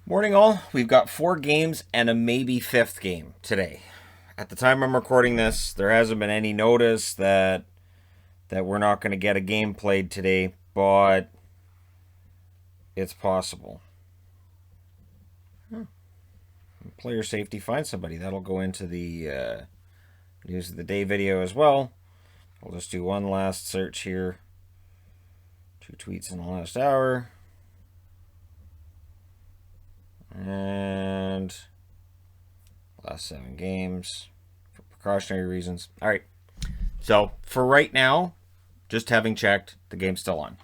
Morning all. We've got 4 games and a maybe 5th game today. At the time I'm recording this, there hasn't been any notice that we're not going to get a game played today, but it's possible. Player safety, find somebody. That'll go into the news of the day video as well. We'll just do one last search here. 2 tweets in the last hour. And last 7 games for precautionary reasons. All right. So for right now, just having checked, the game's still on.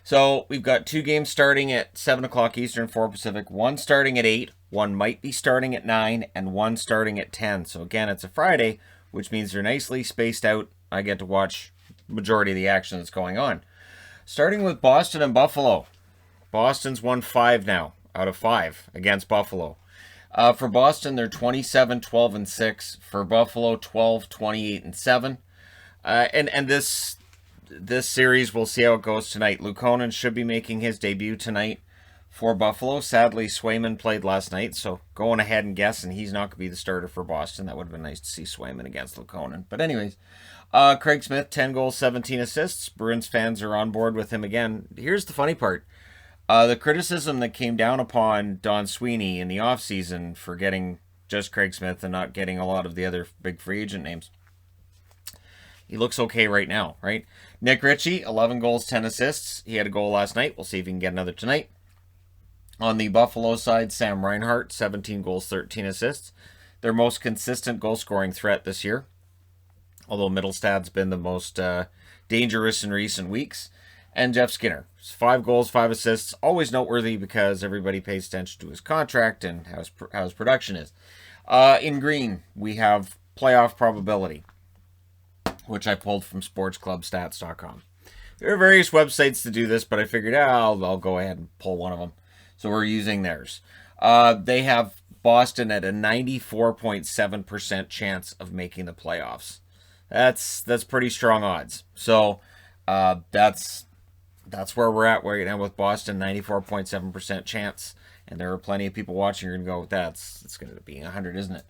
So we've got 2 games starting at 7 o'clock Eastern, 4 Pacific. One starting at 8, one might be starting at 9, and one starting at 10. So again, it's a Friday, which means they're nicely spaced out. I get to watch majority of the action that's going on. Starting with Boston and Buffalo. Boston's won 5 now out of 5 against Buffalo. For Boston, they're 27-12-6. For Buffalo, 12-28-7. And this series, we'll see how it goes tonight. Luukkonen should be making his debut tonight for Buffalo. Sadly, Swayman played last night, so going ahead and guessing he's not going to be the starter for Boston. That would have been nice to see Swayman against Luukkonen. But anyways, Craig Smith, 10 goals, 17 assists. Bruins fans are on board with him again. Here's the funny part. The criticism that came down upon Don Sweeney in the offseason for getting just Craig Smith and not getting a lot of the other big free agent names. He looks okay right now, right? Nick Ritchie, 11 goals, 10 assists. He had a goal last night. We'll see if he can get another tonight. On the Buffalo side, Sam Reinhart, 17 goals, 13 assists. Their most consistent goal-scoring threat this year. Although Middlestad's been the most dangerous in recent weeks. And Jeff Skinner, 5 goals, 5 assists. Always noteworthy because everybody pays attention to his contract and how his production is. In green, we have playoff probability, which I pulled from sportsclubstats.com. There are various websites to do this, but I figured I'll go ahead and pull one of them. So we're using theirs. They have Boston at a 94.7% chance of making the playoffs. That's pretty strong odds. So that's where we're at right now with Boston, 94.7% chance. And there are plenty of people watching who are going to go, it's going to be 100, isn't it?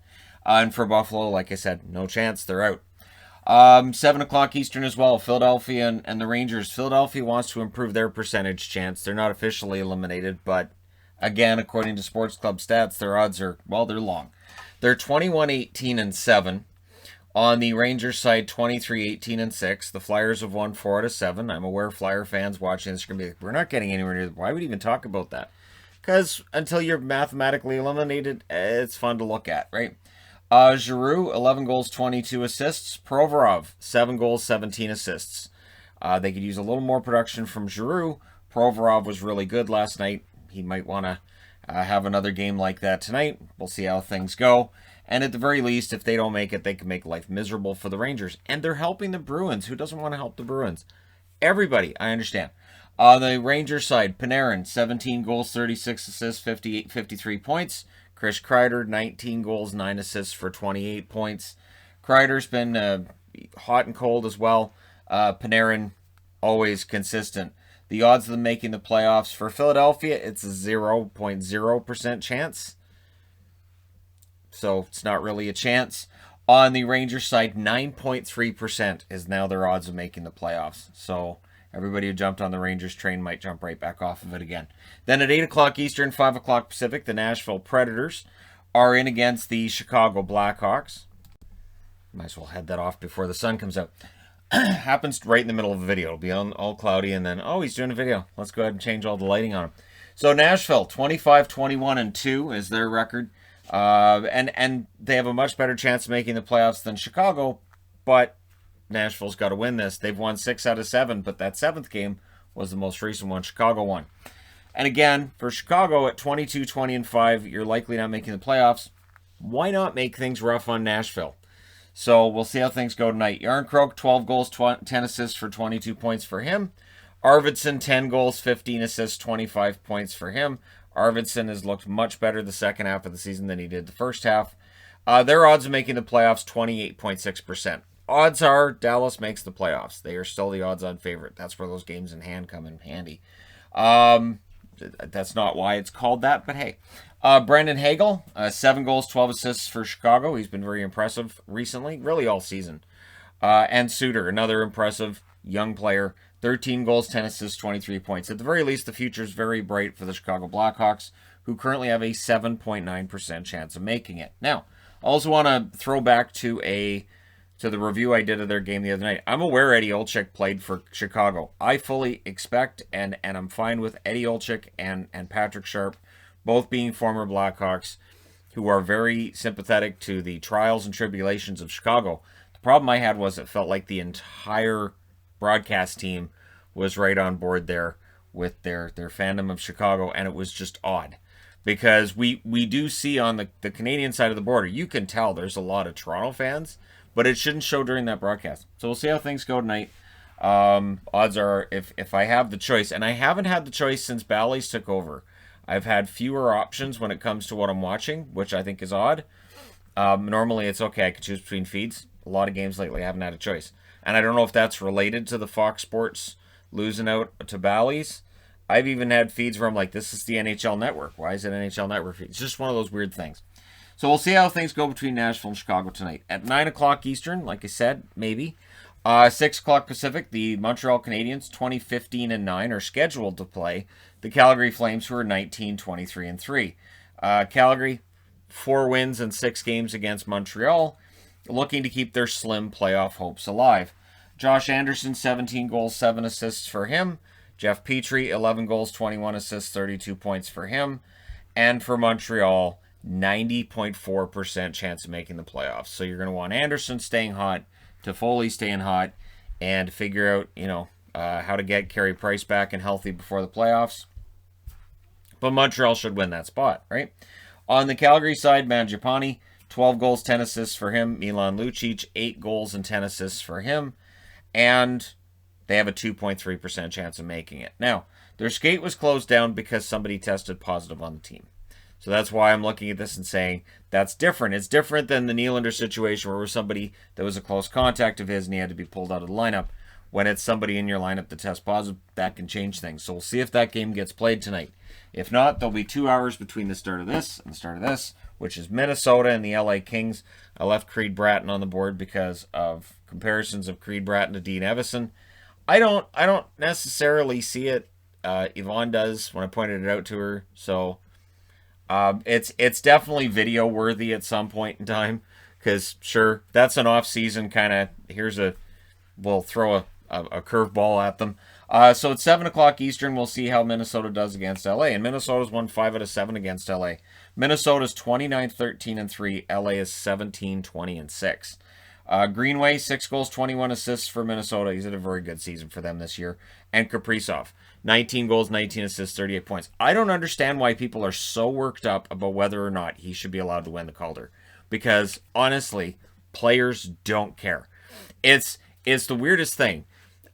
And for Buffalo, like I said, no chance. They're out. 7 o'clock Eastern as well, Philadelphia and the Rangers. Philadelphia wants to improve their percentage chance. They're not officially eliminated, but again, according to Sports Club Stats, their odds are, they're long. They're 21-18-7. On the Rangers side, 23-18-6. The Flyers have won 4 out of 7. I'm aware Flyer fans watching this are going to be like, we're not getting anywhere near. Why would we even talk about that? Because until you're mathematically eliminated, it's fun to look at, right? Giroux, 11 goals, 22 assists. Provorov, 7 goals, 17 assists. They could use a little more production from Giroux. Provorov was really good last night. He might want to have another game like that tonight. We'll see how things go. And at the very least, if they don't make it, they can make life miserable for the Rangers. And they're helping the Bruins. Who doesn't want to help the Bruins? Everybody, I understand. On the Rangers side, Panarin, 17 goals, 36 assists, 53 points. Chris Kreider, 19 goals, 9 assists for 28 points. Kreider's been hot and cold as well. Panarin, always consistent. The odds of them making the playoffs for Philadelphia, it's a 0.0% chance. So it's not really a chance. On the Rangers side, 9.3% is now their odds of making the playoffs. So everybody who jumped on the Rangers train might jump right back off of it again. Then at 8 o'clock Eastern, 5 o'clock Pacific, the Nashville Predators are in against the Chicago Blackhawks. Might as well head that off before the sun comes out. Happens right in the middle of the video. It'll be all cloudy, and then, he's doing a video. Let's go ahead and change all the lighting on him. So Nashville, 25-21-2 is their record. And they have a much better chance of making the playoffs than Chicago, but Nashville's got to win this. They've won 6 out of 7, but that 7th game was the most recent one Chicago won. And again, for Chicago at 22-20-5, you're likely not making the playoffs. Why not make things rough on Nashville? So we'll see how things go tonight. Yarncroke, 12 goals, 10 assists for 22 points for him. Arvidsson, 10 goals, 15 assists, 25 points for him. Arvidsson has looked much better the second half of the season than he did the first half. Their odds of making the playoffs, 28.6%. Odds are Dallas makes the playoffs. They are still the odds-on favorite. That's where those games in hand come in handy. That's not why it's called that, but hey. Brendan Hagel, 7 goals, 12 assists for Chicago. He's been very impressive recently, really all season. And Suter, another impressive young player, 13 goals, 10 assists, 23 points. At the very least, the future is very bright for the Chicago Blackhawks, who currently have a 7.9% chance of making it. Now, I also want to throw back to the review I did of their game the other night. I'm aware Eddie Olczyk played for Chicago. I fully expect and I'm fine with Eddie Olczyk and Patrick Sharp, both being former Blackhawks, who are very sympathetic to the trials and tribulations of Chicago. The problem I had was it felt like the entire broadcast team was right on board there with their fandom of Chicago, and it was just odd. Because we do see on the Canadian side of the border, you can tell there's a lot of Toronto fans, but it shouldn't show during that broadcast. So we'll see how things go tonight. Odds are, if I have the choice, and I haven't had the choice since Bally's took over, I've had fewer options when it comes to what I'm watching, which I think is odd. Normally it's okay, I can choose between feeds. A lot of games lately I haven't had a choice. And I don't know if that's related to the Fox Sports losing out to Bally's. I've even had feeds where I'm like, this is the NHL Network. Why is it NHL Network feed? It's just one of those weird things. So we'll see how things go between Nashville and Chicago tonight. At 9 o'clock Eastern, like I said, maybe. 6 o'clock Pacific, the Montreal Canadiens, 20-15-9, are scheduled to play the Calgary Flames, who are 19-23-3. Calgary, 4 wins in 6 games against Montreal, looking to keep their slim playoff hopes alive. Josh Anderson, 17 goals, 7 assists for him. Jeff Petrie, 11 goals, 21 assists, 32 points for him. And for Montreal, 90.4% chance of making the playoffs. So you're going to want Anderson staying hot, Toffoli staying hot, and figure out, how to get Carey Price back and healthy before the playoffs. But Montreal should win that spot, right? On the Calgary side, Mangiapane, 12 goals, 10 assists for him. Milan Lucic, 8 goals and 10 assists for him. And they have a 2.3% chance of making it. Now, their skate was closed down because somebody tested positive on the team. So that's why I'm looking at this and saying that's different. It's different than the Nylander situation where it was somebody that was a close contact of his and he had to be pulled out of the lineup. When it's somebody in your lineup that tests positive, that can change things. So we'll see if that game gets played tonight. If not, there'll be 2 hours between the start of this and the start of this, which is Minnesota and the LA Kings. I left Creed Bratton on the board because of comparisons of Creed Bratton to Dean Evison. I don't necessarily see it. Yvonne does when I pointed it out to her. So it's definitely video worthy at some point in time. Because sure, that's an off season kind of. We'll throw a curveball at them. So at 7 o'clock Eastern, we'll see how Minnesota does against LA. And Minnesota's won 5 out of 7 against LA. Minnesota's 29-13-3. LA is 17-20-6. Greenway, 6 goals, 21 assists for Minnesota. He's had a very good season for them this year. And Kaprizov, 19 goals, 19 assists, 38 points. I don't understand why people are so worked up about whether or not he should be allowed to win the Calder. Because, honestly, players don't care. It's the weirdest thing.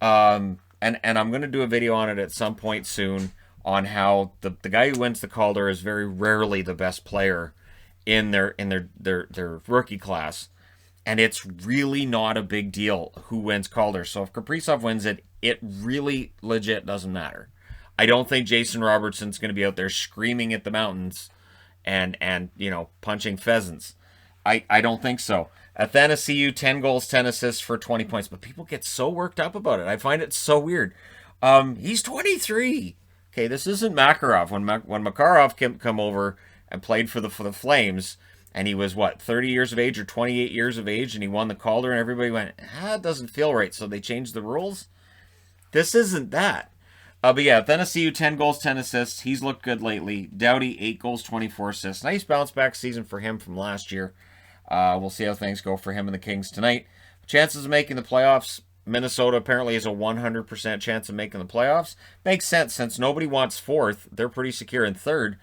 And I'm going to do a video on it at some point soon on how the guy who wins the Calder is very rarely the best player in their rookie class. And it's really not a big deal who wins Calder. So if Kaprizov wins it, it really legit doesn't matter. I don't think Jason Robertson's going to be out there screaming at the mountains and punching pheasants. I don't think so. Athanasiou, 10 goals, 10 assists for 20 points. But people get so worked up about it. I find it so weird. He's 23. Okay, this isn't Makarov. When Makarov come over and played for the Flames, and he was, 30 years of age or 28 years of age, and he won the Calder, and everybody went, it doesn't feel right, so they changed the rules? This isn't that. But yeah, Athanasiou, 10 goals, 10 assists. He's looked good lately. Doughty, 8 goals, 24 assists. Nice bounce-back season for him from last year. We'll see how things go for him and the Kings tonight. Chances of making the playoffs, Minnesota apparently has a 100% chance of making the playoffs. Makes sense since nobody wants 4th. They're pretty secure in 3rd.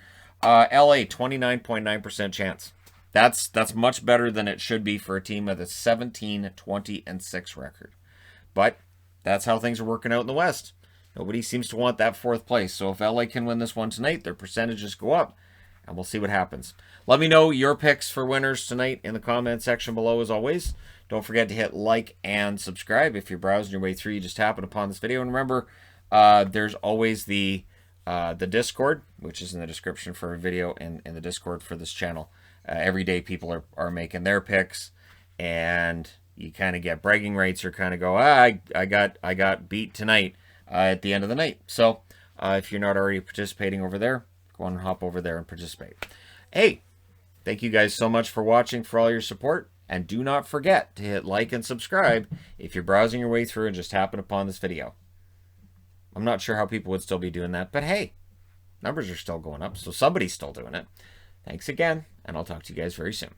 LA, 29.9% chance. That's much better than it should be for a team with a 17-20-6 record. But that's how things are working out in the West. Nobody seems to want that 4th place. So if LA can win this one tonight, their percentages go up. And we'll see what happens. Let me know your picks for winners tonight in the comment section below as always. Don't forget to hit like and subscribe. If you're browsing your way through, you just happen upon this video. And remember, there's always the the Discord, which is in the description for a video, and the Discord for this channel. Every day people are making their picks, and you kind of get bragging rights, or kind of go, I got beat tonight at the end of the night. So if you're not already participating over there, go on and hop over there and participate. Hey, thank you guys so much for watching, for all your support. And do not forget to hit like and subscribe if you're browsing your way through and just happen upon this video. I'm not sure how people would still be doing that, but hey, numbers are still going up, so somebody's still doing it. Thanks again, and I'll talk to you guys very soon.